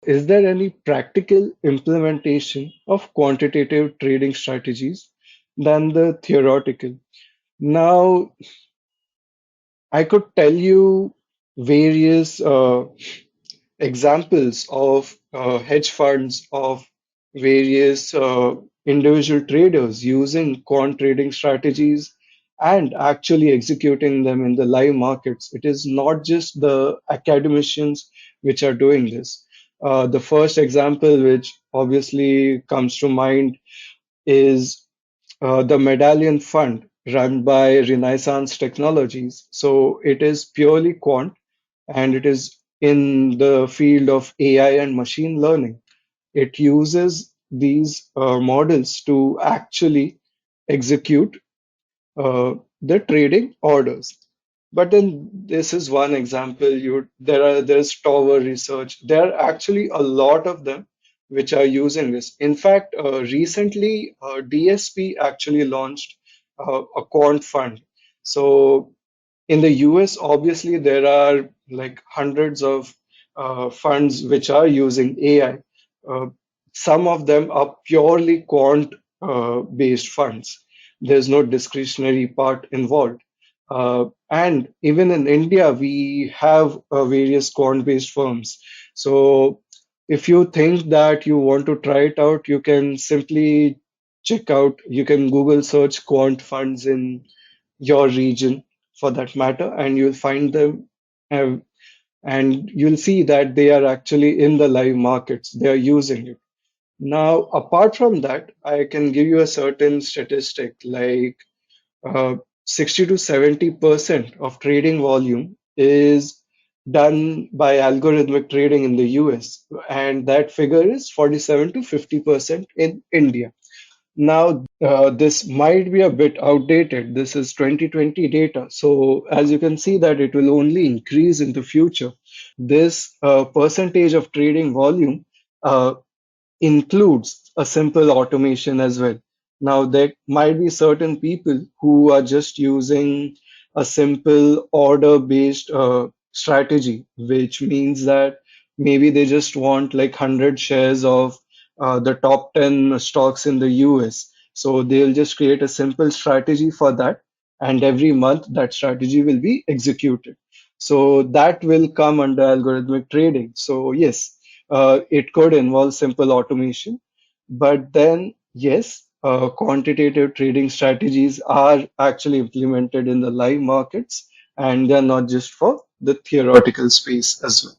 is there any practical implementation of quantitative trading strategies than the theoretical? Now, I could tell you various examples of hedge funds, of various individual traders using quant trading strategies and actually executing them in the live markets. It is not just the academicians which are doing this. The first example, which obviously comes to mind, is the Medallion Fund run by Renaissance Technologies. So it is purely quant and it is in the field of AI and machine learning. It uses these models to actually execute the trading orders. But then this is one example. There's Tower Research. There are actually a lot of them which are using this. In fact, recently DSP actually launched a quant fund. So in the US, obviously there are like hundreds of funds which are using AI. Uh, some of them are purely quant based funds. There's no discretionary part involved. And even in India, we have various quant based firms. So if you think that you want to try it out, you can simply check out, you can Google search quant funds in your region for that matter, and you'll find them, uh, and you'll see that they are actually in the live markets. They are using it. Now, apart from that, I can give you a certain statistic like uh, 60 to 70% of trading volume is done by algorithmic trading in the US, and that figure is 47 to 50% in India. Now, this might be a bit outdated. This is 2020 data. So, as you can see that it will only increase in the future. This percentage of trading volume uh, includes a simple automation as well. Now, there might be certain people who are just using a simple order-based strategy, which means that maybe they just want like 100 shares of the top 10 stocks in the US. So they'll just create a simple strategy for that, and every month that strategy will be executed. So that will come under algorithmic trading. So yes, it could involve simple automation, but then, yes, quantitative trading strategies are actually implemented in the live markets, and they're not just for the theoretical space as well.